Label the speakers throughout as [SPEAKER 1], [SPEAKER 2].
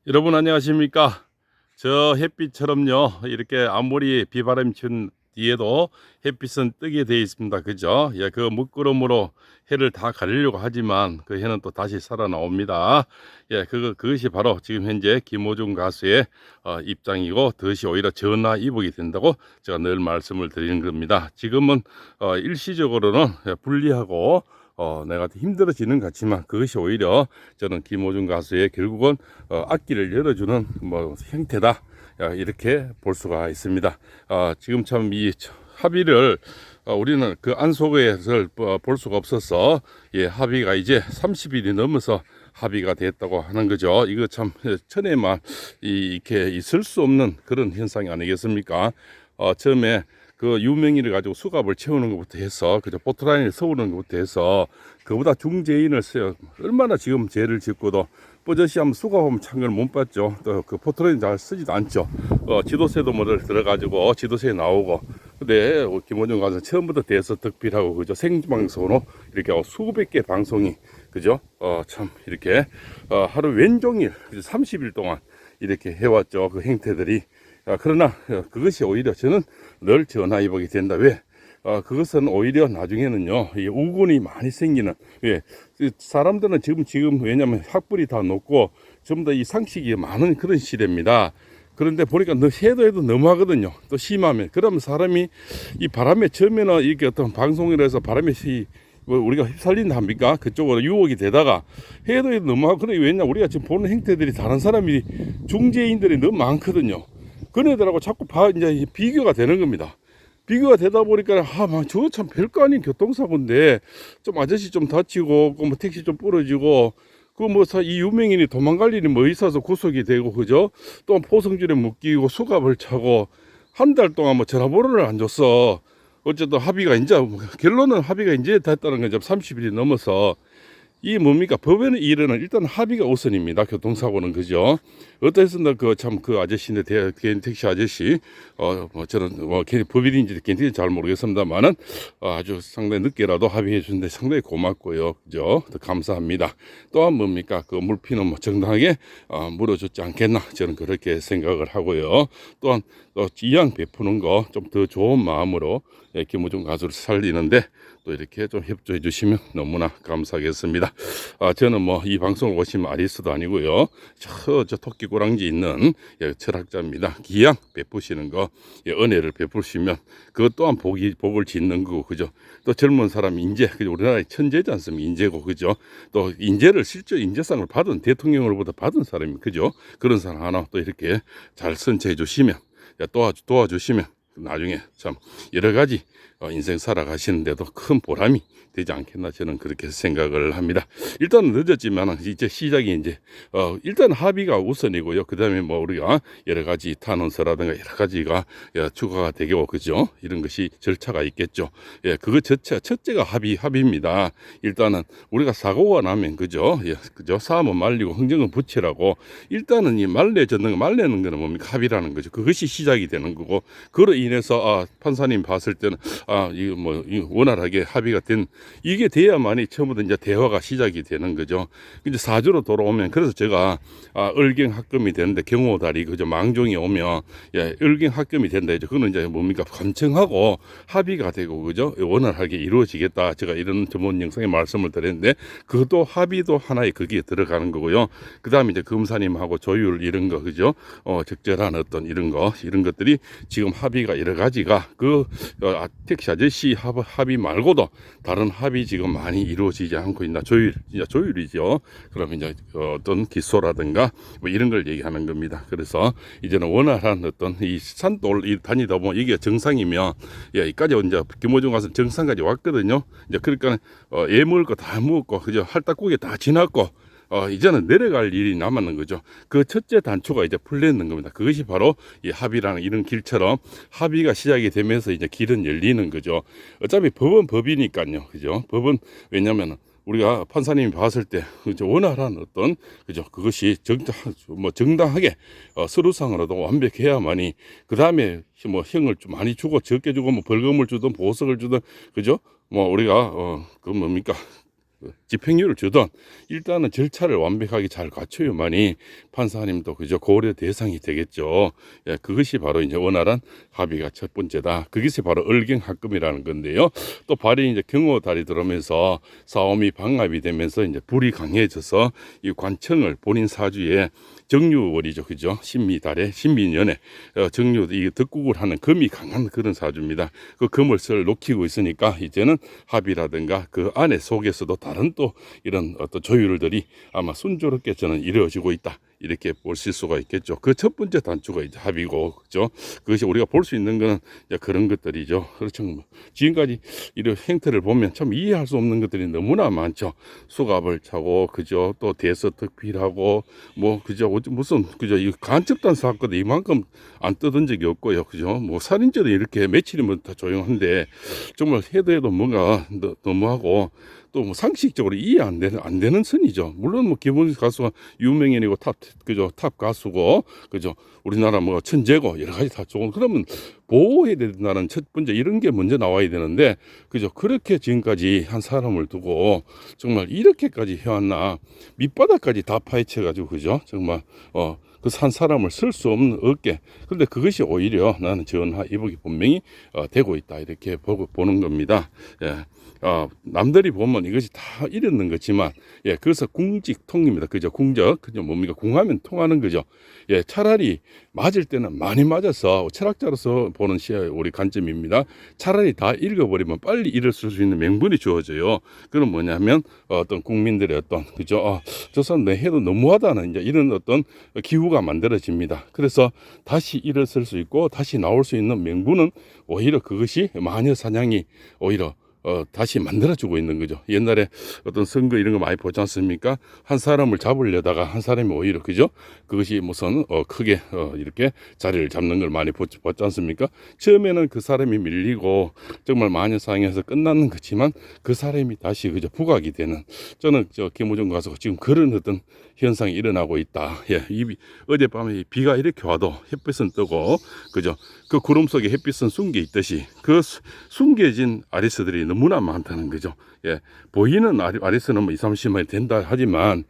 [SPEAKER 1] 여러분 안녕하십니까? 저 햇빛처럼요, 이렇게 아무리 비바람이 친 뒤에도 햇빛은 뜨게 되어 있습니다. 그죠? 예, 그 먹구름으로 해를 다 가리려고 하지만 그 해는 또 다시 살아나옵니다. 예, 그것이 바로 지금 현재 김호중 가수의 입장이고, 그것이 오히려 전화위복이 된다고 제가 늘 말씀을 드리는 겁니다. 지금은 일시적으로는 불리하고 내가 힘들어지는 것 같지만, 그것이 오히려 저는 김호중 가수의 결국은 앞길을 열어주는 뭐 형태다, 이렇게 볼 수가 있습니다. 지금 참 이 합의를 우리는 그 안속에서 볼 수가 없어서, 예, 합의가 이제 30일이 넘어서 합의가 됐다고 하는 거죠. 이거 참 천에만 이렇게 있을 수 없는 그런 현상이 아니겠습니까? 처음에 그 유명인을 가지고 수갑을 채우는 것부터 해서, 그죠, 포트라인을 세우는 것부터 해서, 그보다 중죄인을 써요. 얼마나 지금 죄를 짓고도 뽀젓이 하면 수갑하면 창을 못 받죠. 또 그 포트라인 잘 쓰지도 않죠. 지도세도 뭐를 들어가지고 지도세 나오고. 근데 김원중 가서 처음부터 대서특필하고, 그죠, 생방송으로 이렇게 수백 개 방송이, 그죠, 참 이렇게 하루 왼종일 30일 동안 이렇게 해왔죠. 그 행태들이. 그러나 그것이 오히려 저는 늘 전화위복이 된다. 왜? 그것은 오히려 나중에는요, 이 우군이 많이 생기는, 예, 사람들은 지금 왜냐면 학벌이 다 높고 전부 다 이 상식이 많은 그런 시대입니다. 그런데 보니까 해도 너무하거든요. 또 심하면. 그러면 사람이 이 바람에 처음에는 이렇게 어떤 방송이라 해서 바람에 뭐 우리가 휩쓸린다 합니까? 그쪽으로 유혹이 되다가 해도 너무하고. 그래, 왜냐, 우리가 지금 보는 행태들이 다른 사람이 중재인들이 너무 많거든요. 그네들하고 자꾸 이제 비교가 되는 겁니다. 비교가 되다 보니까 저거 참 별거 아닌 교통사고인데 좀 아저씨 좀 다치고 뭐 택시 좀 부러지고 그 뭐 이 유명인이 도망갈 일이 뭐 있어서 구속이 되고, 그죠? 또 포성줄에 묶이고 수갑을 차고 한 달 동안 뭐 전화번호를 안 줬어. 어쨌든 합의가 이제 결론은 합의가 이제 됐다는 거죠. 30일이 넘어서. 이 뭡니까? 법에는 이르는 일단 합의가 우선입니다. 교통사고는, 그죠? 어떠했습니까? 그 아저씨인데, 개인 택시 아저씨, 뭐 저는 법인인지 개인인지 잘 모르겠습니다만은, 아주 상당히 늦게라도 합의해 주는데 상당히 고맙고요. 그죠? 더 감사합니다. 또한 뭡니까? 그 물피는 뭐 정당하게, 물어줬지 않겠나? 저는 그렇게 생각을 하고요. 또한, 이양 베푸는 거 좀 더 좋은 마음으로, 예, 김호중 가수를 살리는데 또 이렇게 좀 협조해 주시면 너무나 감사하겠습니다. 저는 뭐 이 방송을 보시면 아리스도 아니고요, 저 토끼고랑지 있는, 예, 철학자입니다. 기양 베푸시는 거, 예, 은혜를 베푸시면 그것 또한 복을 짓는 거고, 그죠? 또 젊은 사람 인재, 그죠? 우리나라의 천재지 않습니까? 인재고, 그죠? 또 인재를 실제 인재상을 받은 대통령으로부터 받은 사람이, 그죠? 그런 사람 하나 또 이렇게 잘 선처해 주시면, 도와주시면 나중에 참 여러 가지 인생 살아가시는데도 큰 보람이 되지 않겠나, 저는 그렇게 생각을 합니다. 일단 늦었지만 이제 시작이 이제 일단 합의가 우선이고요. 그 다음에 뭐 우리가 여러 가지 탄원서라든가 여러 가지가 추가가 되고, 그죠? 이런 것이 절차가 있겠죠. 예, 그거 첫째가 합의입니다. 일단은 우리가 사고가 나면, 그죠? 예, 그죠? 사함은 말리고 흥정은 붙이라고. 일단은 이 말려는 거는 뭡니까? 합의라는 거죠. 그것이 시작이 되는 거고, 그로 인해서 판사님 봤을 때는 이거 뭐 원활하게 합의가 된, 이게 돼야만이 처음부터 이제 대화가 시작이 되는 거죠. 이제 사주로 돌아오면, 그래서 제가 을경 합금이 되는데 경호달이, 그죠, 망종이 오면, 예, 을경 합금이 된다 이제. 그거는 이제 뭡니까? 감청하고 합의가 되고, 그죠, 원활하게 이루어지겠다, 제가 이런 전문 영상에 말씀을 드렸는데, 그것도 합의도 하나의 거기에 들어가는 거고요. 그 다음에 이제 검사님하고 조율 이런 거, 그죠, 적절한 어떤 이런 것들이 지금 합의가 여러 가지가 택시 아저씨 합의 말고도 다른 합의 지금 많이 이루어지지 않고 있나. 조율이죠. 그러면 이제 어떤 기소라든가 뭐 이런 걸 얘기하는 겁니다. 그래서 이제는 원활한 어떤 이 산돌 다니다 보면 이게 정상이면, 예, 이까지 이제 김호중 가서 정상까지 왔거든요. 이제 그러니까 먹을 거 다 먹고, 그죠, 할딱국에 다 지났고, 이제는 내려갈 일이 남았는 거죠. 그 첫째 단초가 이제 풀리는 겁니다. 그것이 바로 이 합의라는 이런 길처럼 합의가 시작이 되면서 이제 길은 열리는 거죠. 어차피 법은 법이니까요. 그죠? 법은, 왜냐면은 우리가 판사님이 봤을 때 원활한 어떤, 그죠, 그것이 정당하게 서류상으로도 완벽해야만이, 그 다음에 뭐 형을 좀 많이 주고 적게 주고 뭐 벌금을 주든 보석을 주든, 그죠, 뭐 우리가 그 뭡니까, 집행유예를 주던 일단은 절차를 완벽하게 잘 갖춰야만이 판사님도 그저 고려 대상이 되겠죠. 예, 그것이 바로 이제 원활한 합의가 첫 번째다. 그것이 바로 을경합금이라는 건데요. 또 발이 이제 경호달이 들어오면서 싸움이 방압이 되면서 이제 불이 강해져서 이 관청을 본인 사주에 정유월이죠, 그죠? 신미달에 신미년에 정유 이 덕국을 하는 금이 강한 그런 사주입니다. 그 금을 놓기고 있으니까 이제는 합의라든가 그 안에 속에서도 다른 또 이런 어떤 조율들이 아마 순조롭게 저는 이루어지고 있다. 이렇게 보실 수가 있겠죠. 그 첫 번째 단추가 이제 합의고, 그죠? 그것이 우리가 볼 수 있는 거는 이제 그런 것들이죠. 그렇죠. 지금까지 이런 행태를 보면 참 이해할 수 없는 것들이 너무나 많죠. 수갑을 차고, 그죠? 또 대서특필하고, 뭐, 그죠? 무슨, 그죠? 이 간첩단 사건도 이만큼 안 떠든 적이 없고요. 그죠? 뭐, 살인죄도 이렇게 며칠이면 다 조용한데, 정말 해도 뭔가 너무하고, 또 뭐 상식적으로 이해 안 되는 선이죠. 물론 뭐 김원수 가수가 유명인이고 탑 가수고, 그죠? 우리나라 뭐 천재고 여러 가지 다 좋은, 그러면 보호해야 된다는 첫 번째 이런 게 먼저 나와야 되는데, 그죠? 그렇게 지금까지 한 사람을 두고 정말 이렇게까지 해왔나, 밑바닥까지 다 파헤쳐 가지고, 그죠? 정말 그 산 사람을 쓸 수 없는 어깨. 그런데 그것이 오히려 나는 전하 이복이 분명히 되고 있다, 이렇게 보는 겁니다. 예. 남들이 보면 이것이 다 이렇는 거지만, 예, 그래서 궁직통입니다. 그죠? 궁적, 그죠? 뭡니까? 궁하면 통하는 거죠. 예, 차라리 맞을 때는 많이 맞아서, 철학자로서 보는 우리 관점입니다. 차라리 다 읽어버리면 빨리 일었을 수 있는 명분이 주어져요. 그럼 뭐냐면, 어떤 국민들의 어떤, 그죠? 저 사람 내 해도 너무하다는 이제 이런 어떤 기후가 만들어집니다. 그래서 다시 일었을 수 있고, 다시 나올 수 있는 명분은 오히려 그것이 마녀 사냥이 오히려 다시 만들어주고 있는 거죠. 옛날에 어떤 선거 이런 거 많이 보지 않습니까? 한 사람을 잡으려다가 한 사람이 오히려, 그죠? 그것이 무슨 크게 이렇게 자리를 잡는 걸 많이 보지 않습니까? 처음에는 그 사람이 밀리고 정말 마녀사냥에서 끝나는 거지만 그 사람이 다시 그저 부각이 되는, 저는 김호중 가수가 지금 그런 어떤 현상이 일어나고 있다. 예, 어젯밤에 비가 이렇게 와도 햇빛은 뜨고, 그죠? 그 구름 속에 햇빛은 숨겨 있듯이 그 숨겨진 아리스들이 너무나 많다는 거죠. 예, 보이는 아리스는 뭐 2, 30만이 된다 하지만,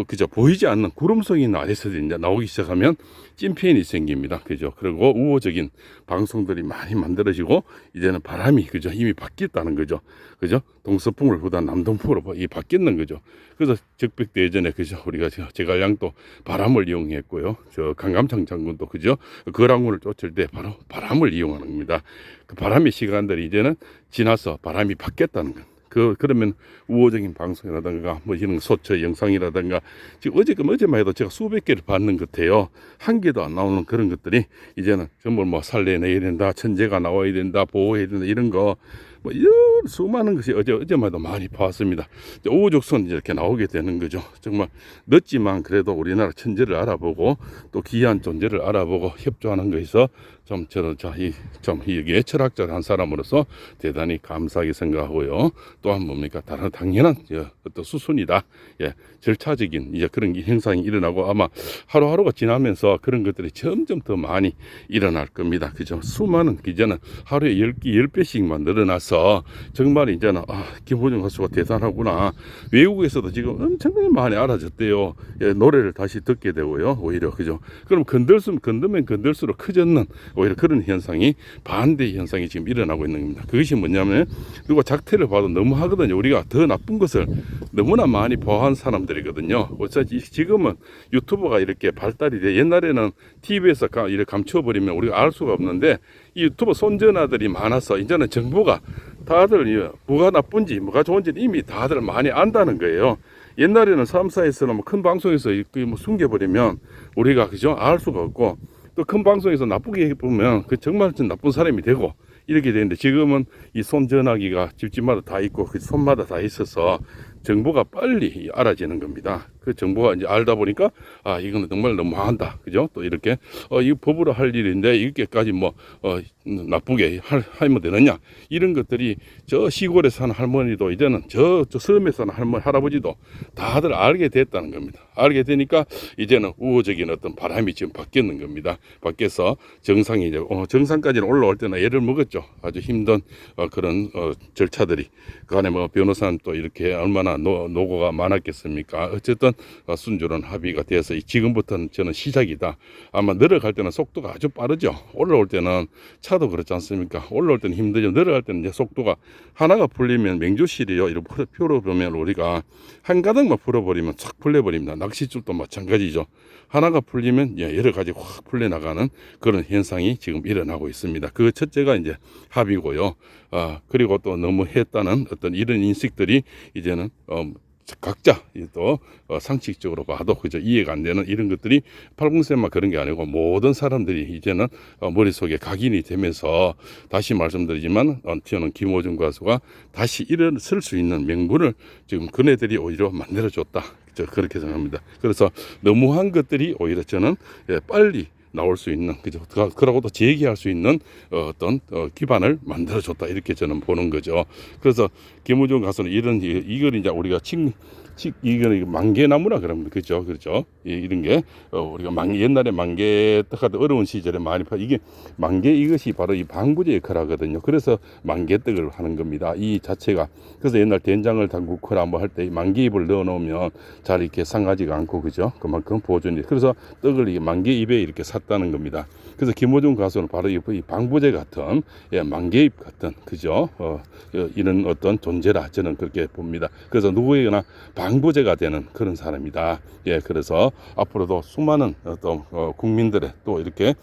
[SPEAKER 1] 그죠? 보이지 않는 구름 속에 있는 아리스들이 이제 나오기 시작하면 찐팬이 생깁니다. 그죠? 그리고 우호적인 방송들이 많이 만들어지고, 이제는 바람이, 그죠? 이미 바뀌었다는 거죠. 그죠? 동서풍을 보다 남동풍으로 바뀌는 거죠. 그래서 적백대 예전에, 그죠? 우리가 제갈량도 바람을 이용했고요. 저 강감창 장군도, 그죠? 거랑군을 쫓을 때 바로 바람을 이용하는 겁니다. 그 바람의 시간들이 이제는 지나서 바람이 바뀌었다는 거. 그러면 우호적인 방송이라든가 뭐 이런 소처 영상이라든가, 지금 어제만 해도 제가 수백 개를 봤는 것 같아요. 한 개도 안 나오는 그런 것들이 이제는 전부 뭐 살려내야 된다, 천재가 나와야 된다, 보호해야 된다, 이런 거 뭐 이런 수많은 것이 어제만 해도 많이 봤습니다. 우후죽순 이렇게 나오게 되는 거죠. 정말 늦지만 그래도 우리나라 천재를 알아보고 또 귀한 존재를 알아보고 협조하는 것에서 이게 철학자 한 사람으로서 대단히 감사하게 생각하고요. 또한 뭡니까? 다른 당연한 어떤 수순이다. 예, 절차적인 이제 그런 현상이 일어나고, 아마 하루하루가 지나면서 그런 것들이 점점 더 많이 일어날 겁니다. 그죠? 수많은 이제는 하루에 10배씩만 늘어나서 정말 이제는 김호중 가수가 대단하구나. 외국에서도 지금 엄청나게 많이 알아졌대요. 예, 노래를 다시 듣게 되고요. 오히려, 그죠? 그럼 건들면 건들수록 커졌는 오히려 그런 현상이, 반대 현상이 지금 일어나고 있는 겁니다. 그것이 뭐냐면, 누가 작태를 봐도 너무 하거든요. 우리가 더 나쁜 것을 너무나 많이 보호한 사람들이거든요. 어차피 지금은 유튜브가 이렇게 발달이 돼. 옛날에는 TV에서 이렇게 감춰버리면 우리가 알 수가 없는데, 이 유튜브 손전화들이 많아서 이제는 정보가 다들 뭐가 나쁜지 뭐가 좋은지 이미 다들 많이 안다는 거예요. 옛날에는 3사에서는 큰 방송에서 뭐 숨겨버리면 우리가, 그죠? 알 수가 없고, 또 큰 방송에서 나쁘게 보면 그 정말 나쁜 사람이 되고 이렇게 되는데, 지금은 이 손전화기가 집집마다 다 있고 그 손마다 다 있어서 정보가 빨리 알아지는 겁니다. 그 정보가 이제 알다 보니까 이거는 정말 너무한다, 그죠? 또 이렇게 이거 법으로 할 일인데 이렇게까지 뭐 나쁘게 하면 되느냐, 이런 것들이 저 시골에 사는 할머니도 이제는 저 섬에 사는 할아버지도 다들 알게 됐다는 겁니다. 알게 되니까 이제는 우호적인 어떤 바람이 지금 바뀌는 겁니다. 밖에서 정상이 이제 정상까지는 올라올 때는 애를 먹었죠. 아주 힘든 그런 절차들이 그 안에 뭐 변호사는 또 이렇게 얼마나 노고가 많았겠습니까? 어쨌든 순조로운 합의가 돼서 지금부터는 저는 시작이다. 아마 내려갈 때는 속도가 아주 빠르죠. 올라올 때는 차도 그렇지 않습니까? 올라올 때는 힘들죠. 내려갈 때는 이제 속도가 하나가 풀리면 맹주실이요. 이렇게 표로 보면 우리가 한 가닥만 풀어버리면 착 풀려버립니다. 낚싯줄도 마찬가지죠. 하나가 풀리면 여러 가지 확 풀려나가는 그런 현상이 지금 일어나고 있습니다. 그 첫째가 이제 합의고요. 그리고 또 너무 했다는 어떤 이런 인식들이 이제는 각자 또 상식적으로 봐도 그저 이해가 안 되는 이런 것들이 팔공세만 그런 게 아니고 모든 사람들이 이제는 머릿속에 각인이 되면서 다시 말씀드리지만 저는 김호중 가수가 다시 일어설 수 있는 명분을 지금 그네들이 오히려 만들어줬다. 그렇게 생각합니다. 그래서 너무한 것들이 오히려 저는 빨리 나올 수 있는 그죠. 그러고 또 재기할 수 있는 어떤 기반을 만들어줬다 이렇게 저는 보는 거죠. 그래서 김우중 가수는 이걸 이제 우리가 이거는 만개나무라 그럽니다. 그죠, 그렇죠. 이런 게 우리가 옛날에 만개 떡하던 어려운 시절에 많이 이게 만개 이것이 바로 이 방부제 역할을 하거든요. 그래서 만개떡을 하는 겁니다. 이 자체가 그래서 옛날 된장을 담그거나 뭐 할 때 만개잎을 넣어 놓으면 잘 이렇게 상하지가 않고 그죠. 그만큼 보존이 그래서 떡을 이 만개잎에 이렇게 샀다는 겁니다. 그래서 김호중 가수는 바로 이 방부제 같은 만개잎 같은 그죠. 이런 어떤 존재라 저는 그렇게 봅니다. 그래서 누구에게나 방부제가 되는 그런 사람이다. 그래서 앞으로도 수많은 어떤 국민들의 또 이렇게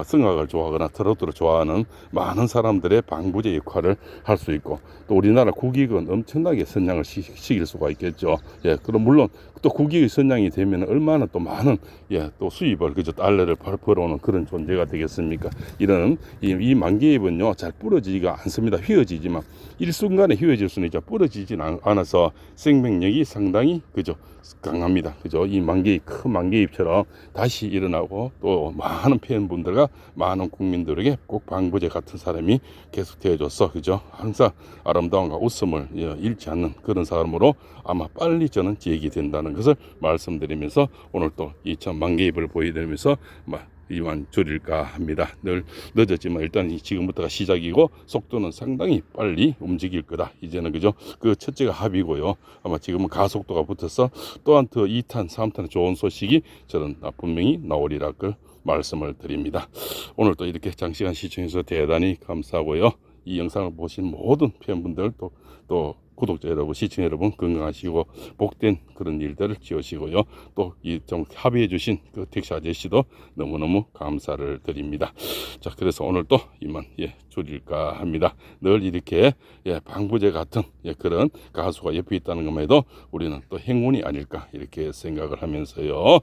[SPEAKER 1] 성악을 좋아하거나 트로트를 좋아하는 많은 사람들의 방부제 역할을 할 수 있고 또 우리나라 국익은 엄청나게 선양을 시킬 수가 있겠죠. 그럼 물론 또 국익이 선양이 되면 얼마나 또 많은 또 수입을 그저 달러를 벌어오는 그런 존재가 되겠습니까? 이런 이 만개잎은요 잘 부러지지가 않습니다. 휘어지지만 일순간에 휘어질 수는 있죠. 부러지지는 않아서 생명력이 상당히 그죠 강합니다. 그죠? 이 만개잎 큰 만개잎처럼 다시 일어나고 또 많은 팬분들과 많은 국민들에게 꼭 방부제 같은 사람이 계속 되어줘서 그죠? 항상 아름다움과 웃음을 잃지 않는 그런 사람으로 아마 빨리 저는 제기된다는 것을 말씀드리면서 오늘 또 2천 만개잎을 보여드리면서 이만 줄일까 합니다. 늘 늦었지만 일단 지금부터가 시작이고 속도는 상당히 빨리 움직일 거다. 이제는 그죠? 그 첫째가 합의고요. 아마 지금은 가속도가 붙어서 또한 더 2탄, 3탄 좋은 소식이 저는 분명히 나오리라 그 말씀을 드립니다. 오늘 또 이렇게 장시간 시청해서 대단히 감사하고요. 이 영상을 보신 모든 팬분들 또 구독자 여러분, 시청자 여러분 건강하시고 복된 그런 일들을 지으시고요. 또 이 좀 합의해 주신 그 택시 아저씨도 너무너무 감사를 드립니다. 자, 그래서 오늘 또 이만 줄일까 합니다. 늘 이렇게 방부제 같은 그런 가수가 옆에 있다는 것만 해도 우리는 또 행운이 아닐까 이렇게 생각을 하면서요.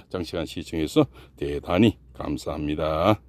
[SPEAKER 1] 장시간 시청해서 대단히 감사합니다.